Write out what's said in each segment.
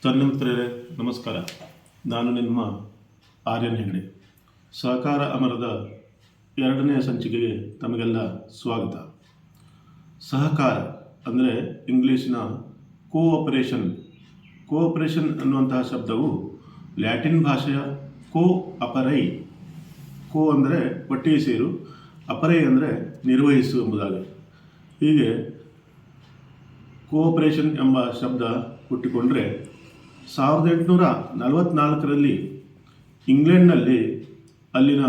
ತನ್ನಿಮಿತ್ರರೇ ನಮಸ್ಕಾರ. ನಾನು ನಿಮ್ಮ ಆರ್ಯನ್ ಹೆಗ್ಡೆ. ಸಹಕಾರ ಅಮರದ 2ನೇ ಸಂಚಿಕೆಗೆ ತಮಗೆಲ್ಲ ಸ್ವಾಗತ. ಸಹಕಾರ ಅಂದರೆ ಇಂಗ್ಲೀಷಿನ ಕೋಆಪರೇಷನ್ ಅನ್ನುವಂತಹ ಶಬ್ದವು ಲ್ಯಾಟಿನ್ ಭಾಷೆಯ ಅಪರೈ, ಅಂದರೆ ಒಟ್ಟಿಗೆ ಸೇರು, ಅಪರೈ ಅಂದರೆ ನಿರ್ವಹಿಸು ಎಂಬುದಾಗಿದೆ. ಹೀಗೆ ಕೋಆಪರೇಷನ್ ಎಂಬ ಶಬ್ದ ಹುಟ್ಟಿಕೊಂಡ್ರೆ 1844ರಲ್ಲಿ ಇಂಗ್ಲೆಂಡ್ನಲ್ಲಿ ಅಲ್ಲಿನ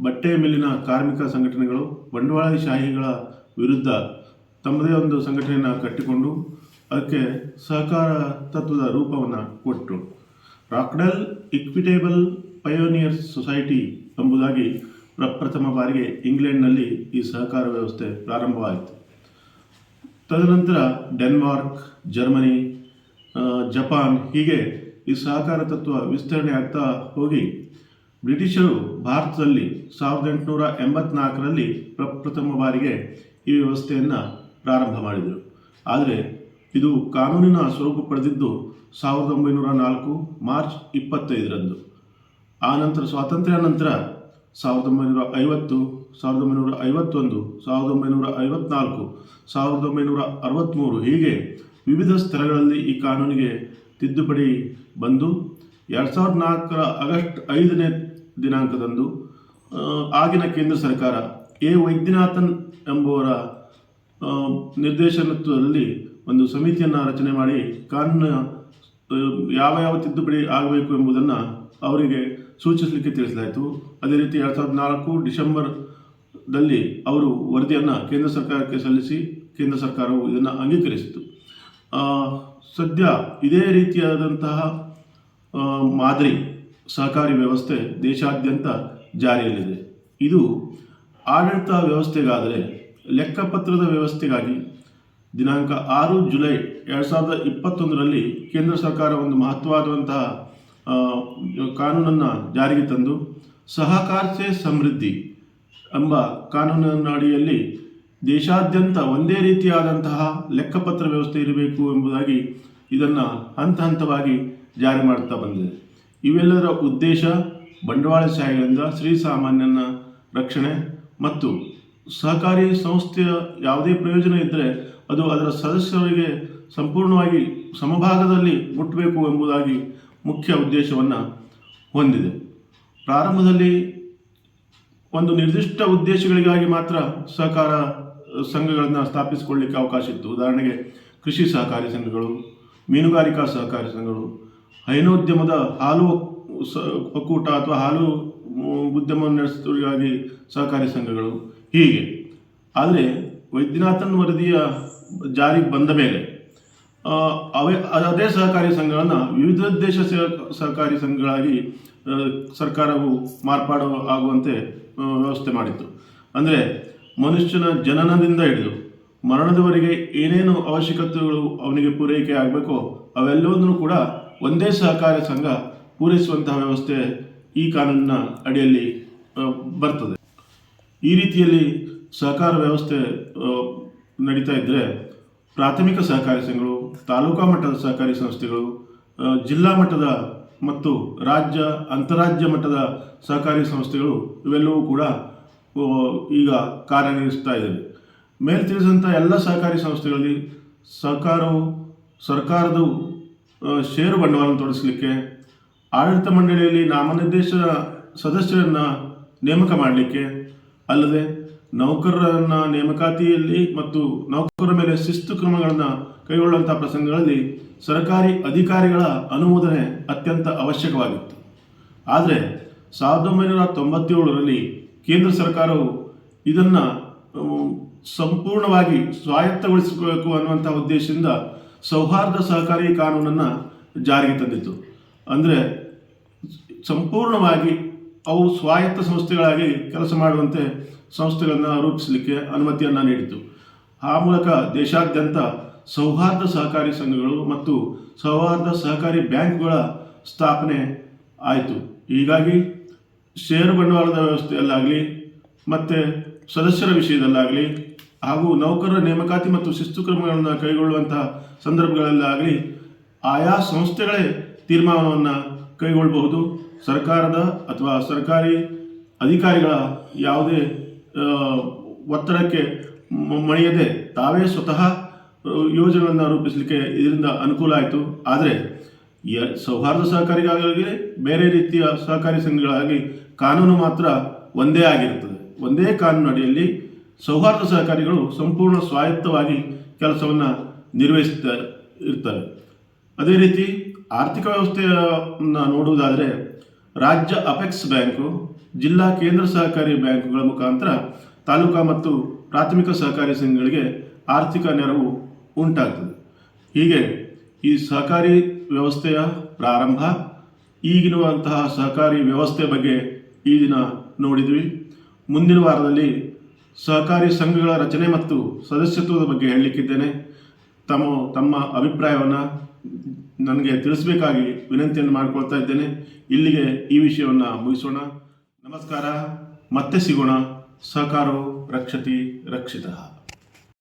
ಬಟ್ಟೆ ಮಿಲ್ಲಿನ ಕಾರ್ಮಿಕ ಸಂಘಟನೆಗಳು ಬಂಡವಾಳಶಾಹಿಗಳ ವಿರುದ್ಧ ತಮ್ಮದೇ ಒಂದು ಸಂಘಟನೆಯನ್ನು ಕಟ್ಟಿಕೊಂಡು ಅದಕ್ಕೆ ಸಹಕಾರ ತತ್ವದ ರೂಪವನ್ನು ಕೊಟ್ಟರು. ರಾಕ್ಡೆಲ್ ಇಕ್ವಿಟೇಬಲ್ ಪಯೋನಿಯರ್ಸ್ ಸೊಸೈಟಿ ಎಂಬುದಾಗಿ ಪ್ರಪ್ರಥಮ ಬಾರಿಗೆ ಇಂಗ್ಲೆಂಡ್ನಲ್ಲಿ ಈ ಸಹಕಾರ ವ್ಯವಸ್ಥೆ ಪ್ರಾರಂಭವಾಯಿತು. ತದನಂತರ ಡೆನ್ಮಾರ್ಕ್, ಜರ್ಮನಿ, ಜಪಾನ್ ಹೀಗೆ ಈ ಸಹಕಾರ ತತ್ವ ವಿಸ್ತರಣೆ ಆಗ್ತಾ ಹೋಗಿ ಬ್ರಿಟಿಷರು ಭಾರತದಲ್ಲಿ 1884ರಲ್ಲಿ ಪ್ರಪ್ರಥಮ ಬಾರಿಗೆ ಈ ವ್ಯವಸ್ಥೆಯನ್ನು ಪ್ರಾರಂಭ ಮಾಡಿದರು. ಆದರೆ ಇದು ಕಾನೂನಿನ ಸ್ವರೂಪ ಪಡೆದಿದ್ದು 1904 ಮಾರ್ಚ್ 25ರಂದು. ಆ ನಂತರ ಸ್ವಾತಂತ್ರ್ಯ ನಂತರ 1950, 1951, 1954, 1963 ಹೀಗೆ ವಿವಿಧ ಸ್ತರಗಳಲ್ಲಿ ಈ ಕಾನೂನಿಗೆ ತಿದ್ದುಪಡಿ ಬಂದು 2004 ಆಗಸ್ಟ್ 5ನೇ ದಿನಾಂಕದಂದು ಆಗಿನ ಕೇಂದ್ರ ಸರ್ಕಾರ ವೈದ್ಯನಾಥನ್ ಎಂಬುವರ ನಿರ್ದೇಶನತ್ವದಲ್ಲಿ ಒಂದು ಸಮಿತಿಯನ್ನು ರಚನೆ ಮಾಡಿ ಕಾನೂನು ಯಾವ ತಿದ್ದುಪಡಿ ಆಗಬೇಕು ಎಂಬುದನ್ನು ಅವರಿಗೆ ಸೂಚಿಸಲಿಕ್ಕೆ ತಿಳಿಸಲಾಯಿತು. ಅದೇ ರೀತಿ 2004 ಡಿಸೆಂಬರ್ದಲ್ಲಿ ಅವರು ವರದಿಯನ್ನು ಕೇಂದ್ರ ಸರ್ಕಾರಕ್ಕೆ ಸಲ್ಲಿಸಿ ಕೇಂದ್ರ ಸರ್ಕಾರವು ಇದನ್ನು ಅಂಗೀಕರಿಸಿತು. ಸದ್ಯ ಇದೇ ರೀತಿಯಾದಂತಹ ಮಾದರಿ ಸಹಕಾರಿ ವ್ಯವಸ್ಥೆ ದೇಶಾದ್ಯಂತ ಜಾರಿಯಲ್ಲಿದೆ. ಇದು ಆಡಳಿತ ವ್ಯವಸ್ಥೆಗಾದರೆ, ಲೆಕ್ಕಪತ್ರದ ವ್ಯವಸ್ಥೆಗಾಗಿ ದಿನಾಂಕ 6 ಜುಲೈ 2021ರಲ್ಲಿ ಕೇಂದ್ರ ಸರ್ಕಾರ ಒಂದು ಮಹತ್ವವಾದಂತಹ ಕಾನೂನನ್ನು ಜಾರಿಗೆ ತಂದು ಸಹಕಾರಿ ಸಮೃದ್ಧಿ ಎಂಬ ಕಾನೂನಿನ ಅಡಿಯಲ್ಲಿ ದೇಶಾದ್ಯಂತ ಒಂದೇ ರೀತಿಯಾದಂತಹ ಲೆಕ್ಕಪತ್ರ ವ್ಯವಸ್ಥೆ ಇರಬೇಕು ಎಂಬುದಾಗಿ ಇದನ್ನು ಹಂತ ಹಂತವಾಗಿ ಜಾರಿ ಮಾಡುತ್ತಾ ಬಂದಿದೆ. ಇವೆಲ್ಲದರ ಉದ್ದೇಶ ಬಂಡವಾಳಶಾಹಿಗಳಿಂದ ಶ್ರೀಸಾಮಾನ್ಯನ ರಕ್ಷಣೆ ಮತ್ತು ಸಹಕಾರಿ ಸಂಸ್ಥೆಯ ಯಾವುದೇ ಪ್ರಯೋಜನ ಇದ್ದರೆ ಅದು ಅದರ ಸದಸ್ಯರಿಗೆ ಸಂಪೂರ್ಣವಾಗಿ ಸಮಭಾಗದಲ್ಲಿ ಮುಟ್ಟಬೇಕು ಎಂಬುದಾಗಿ ಮುಖ್ಯ ಉದ್ದೇಶವನ್ನು ಹೊಂದಿದೆ. ಪ್ರಾರಂಭದಲ್ಲಿ ಒಂದು ನಿರ್ದಿಷ್ಟ ಉದ್ದೇಶಗಳಿಗಾಗಿ ಮಾತ್ರ ಸಹಕಾರ ಸಂಘಗಳನ್ನು ಸ್ಥಾಪಿಸಿಕೊಳ್ಳಲಿಕ್ಕೆ ಅವಕಾಶ ಇತ್ತು. ಉದಾಹರಣೆಗೆ ಕೃಷಿ ಸಹಕಾರಿ ಸಂಘಗಳು, ಮೀನುಗಾರಿಕಾ ಸಹಕಾರಿ ಸಂಘಗಳು, ಹೈನೋದ್ಯಮದ ಹಾಲು ಒಕ್ಕೂಟ ಅಥವಾ ಹಾಲು ಉದ್ಯಮವನ್ನು ನಡೆಸುವವರಿಗಾಗಿ ಸಹಕಾರಿ ಸಂಘಗಳು ಹೀಗೆ. ಆದರೆ ವೈದ್ಯನಾಥನ್ ವರದಿಯ ಜಾರಿಗೆ ಬಂದ ಮೇಲೆ ಅದೇ ಸಹಕಾರಿ ಸಂಘಗಳನ್ನು ವಿವಿಧೋದ್ದೇಶ ಸಹಕಾರಿ ಸಂಘಗಳಾಗಿ ಸರ್ಕಾರವು ಮಾರ್ಪಾಡು ಆಗುವಂತೆ ವ್ಯವಸ್ಥೆ ಮಾಡಿತ್ತು. ಅಂದರೆ ಮನುಷ್ಯನ ಜನನದಿಂದ ಹಿಡಿದು ಮರಣದವರೆಗೆ ಏನೇನು ಅವಶ್ಯಕತೆಗಳು ಅವನಿಗೆ ಪೂರೈಕೆ ಆಗಬೇಕೋ ಅವೆಲ್ಲವನ್ನೂ ಕೂಡ ಒಂದೇ ಸಹಕಾರಿ ಸಂಘ ಪೂರೈಸುವಂತಹ ವ್ಯವಸ್ಥೆ ಈ ಕಾನೂನಿನ ಅಡಿಯಲ್ಲಿ ಬರ್ತದೆ. ಈ ರೀತಿಯಲ್ಲಿ ಸಹಕಾರ ವ್ಯವಸ್ಥೆ ನಡೀತಾ ಇದ್ದರೆ ಪ್ರಾಥಮಿಕ ಸಹಕಾರಿ ಸಂಘಗಳು, ತಾಲೂಕಾ ಮಟ್ಟದ ಸಹಕಾರಿ ಸಂಸ್ಥೆಗಳು, ಜಿಲ್ಲಾ ಮಟ್ಟದ ಮತ್ತು ರಾಜ್ಯ ಅಂತರಾಜ್ಯ ಮಟ್ಟದ ಸಹಕಾರಿ ಸಂಸ್ಥೆಗಳು ಇವೆಲ್ಲವೂ ಕೂಡ ಈಗ ಕಾರ್ಯನಿರ್ವಹಿಸ್ತಾ ಇದ್ದಾವೆ. ಮೇಲೆ ತಿಳಿಸಿದಂಥ ಎಲ್ಲ ಸಹಕಾರಿ ಸಂಸ್ಥೆಗಳಲ್ಲಿ ಸರ್ಕಾರದ ಷೇರು ಬಂಡವಾಳವನ್ನು ತೊಡಗಿಸಲಿಕ್ಕೆ, ಆಡಳಿತ ಮಂಡಳಿಯಲ್ಲಿ ನಾಮನಿರ್ದೇಶ ಸದಸ್ಯರನ್ನು ನೇಮಕ ಮಾಡಲಿಕ್ಕೆ, ಅಲ್ಲದೆ ನೌಕರರನ್ನು ನೇಮಕಾತಿಯಲ್ಲಿ ಮತ್ತು ನೌಕರರ ಮೇಲೆ ಶಿಸ್ತು ಕ್ರಮಗಳನ್ನು ಕೈಗೊಳ್ಳುವಂಥ ಪ್ರಸಂಗಗಳಲ್ಲಿ ಸರ್ಕಾರಿ ಅಧಿಕಾರಿಗಳ ಅನುಮೋದನೆ ಅತ್ಯಂತ ಅವಶ್ಯಕವಾಗಿತ್ತು. ಆದರೆ 1997ರಲ್ಲಿ ಕೇಂದ್ರ ಸರ್ಕಾರವು ಇದನ್ನು ಸಂಪೂರ್ಣವಾಗಿ ಸ್ವಾಯತ್ತಗೊಳಿಸಬೇಕು ಅನ್ನುವಂಥ ಉದ್ದೇಶದಿಂದ ಸೌಹಾರ್ದ ಸಹಕಾರಿ ಕಾನೂನನ್ನು ಜಾರಿಗೆ ತಂದಿತ್ತು. ಅಂದರೆ ಸಂಪೂರ್ಣವಾಗಿ ಅವು ಸ್ವಾಯತ್ತ ಸಂಸ್ಥೆಗಳಾಗಿ ಕೆಲಸ ಮಾಡುವಂತೆ ಸಂಸ್ಥೆಗಳನ್ನು ರೂಪಿಸಲಿಕ್ಕೆ ಅನುಮತಿಯನ್ನು ನೀಡಿತು. ಆ ಮೂಲಕ ದೇಶಾದ್ಯಂತ ಸೌಹಾರ್ದ ಸಹಕಾರಿ ಸಂಘಗಳು ಮತ್ತು ಸೌಹಾರ್ದ ಸಹಕಾರಿ ಬ್ಯಾಂಕ್ಗಳ ಸ್ಥಾಪನೆ ಆಯಿತು. ಹೀಗಾಗಿ ಷೇರು ಬಂಡವಾಳದ ವ್ಯವಸ್ಥೆಯಲ್ಲಾಗಲಿ ಮತ್ತು ಸದಸ್ಯರ ವಿಷಯದಲ್ಲಾಗಲಿ ಹಾಗೂ ನೌಕರರ ನೇಮಕಾತಿ ಮತ್ತು ಶಿಸ್ತು ಕ್ರಮಗಳನ್ನು ಕೈಗೊಳ್ಳುವಂತಹ ಸಂದರ್ಭಗಳಲ್ಲಾಗಲಿ ಆಯಾ ಸಂಸ್ಥೆಗಳೇ ತೀರ್ಮಾನವನ್ನು ಕೈಗೊಳ್ಳಬಹುದು. ಸರ್ಕಾರದ ಅಥವಾ ಸರ್ಕಾರಿ ಅಧಿಕಾರಿಗಳ ಯಾವುದೇ ಒತ್ತಡಕ್ಕೆ ಮಣಿಯದೆ ತಾವೇ ಸ್ವತಃ ಯೋಜನೆಗಳನ್ನು ರೂಪಿಸಲಿಕ್ಕೆ ಇದರಿಂದ ಅನುಕೂಲ ಆಯಿತು. ಆದರೆ ಸೌಹಾರ್ದ ಸಹಕಾರಿಗಾಗಲಿ ಬೇರೆ ರೀತಿಯ ಸಹಕಾರಿ ಸಂಘಗಳಾಗಲಿ ಕಾನೂನು ಮಾತ್ರ ಒಂದೇ ಆಗಿರುತ್ತದೆ. ಒಂದೇ ಕಾನೂನು ಅಡಿಯಲ್ಲಿ ಸೌಹಾರ್ದ ಸಹಕಾರಿಗಳು ಸಂಪೂರ್ಣ ಸ್ವಾಯತ್ತವಾಗಿ ಕೆಲಸವನ್ನು ನಿರ್ವಹಿಸ್ತಾ ಇರ್ತವೆ. ಅದೇ ರೀತಿ ಆರ್ಥಿಕ ವ್ಯವಸ್ಥೆಯನ್ನು ನೋಡುವುದಾದರೆ ರಾಜ್ಯ ಅಪೆಕ್ಸ್ ಬ್ಯಾಂಕು, ಜಿಲ್ಲಾ ಕೇಂದ್ರ ಸಹಕಾರಿ ಬ್ಯಾಂಕುಗಳ ಮುಖಾಂತರ ತಾಲೂಕಾ ಮತ್ತು ಪ್ರಾಥಮಿಕ ಸಹಕಾರಿ ಸಂಘಗಳಿಗೆ ಆರ್ಥಿಕ ನೆರವು ಉಂಟಾಗ್ತದೆ. ಹೀಗೆ ಈ ಸಹಕಾರಿ ವ್ಯವಸ್ಥೆಯ ಪ್ರಾರಂಭ, ಈಗಿರುವಂತಹ ಸಹಕಾರಿ ವ್ಯವಸ್ಥೆ ಬಗ್ಗೆ ಈ ದಿನ ನೋಡಿದ್ವಿ. ಮುಂದಿನ ವಾರದಲ್ಲಿ ಸಹಕಾರಿ ಸಂಘಗಳ ರಚನೆ ಮತ್ತು ಸದಸ್ಯತ್ವದ ಬಗ್ಗೆ ಹೇಳಲಿಕ್ಕಿದ್ದೇನೆ. ತಮ್ಮ ಅಭಿಪ್ರಾಯವನ್ನು ನನಗೆ ತಿಳಿಸಬೇಕಾಗಿ ವಿನಂತಿಯನ್ನು ಮಾಡಿಕೊಳ್ತಾ ಇದ್ದೇನೆ. ಇಲ್ಲಿಗೆ ಈ ವಿಷಯವನ್ನು ಮುಗಿಸೋಣ. ನಮಸ್ಕಾರ. ಮತ್ತೆ ಸಿಗೋಣ. ಸಹಕಾರೋ ರಕ್ಷತಿ ರಕ್ಷಿತಃ.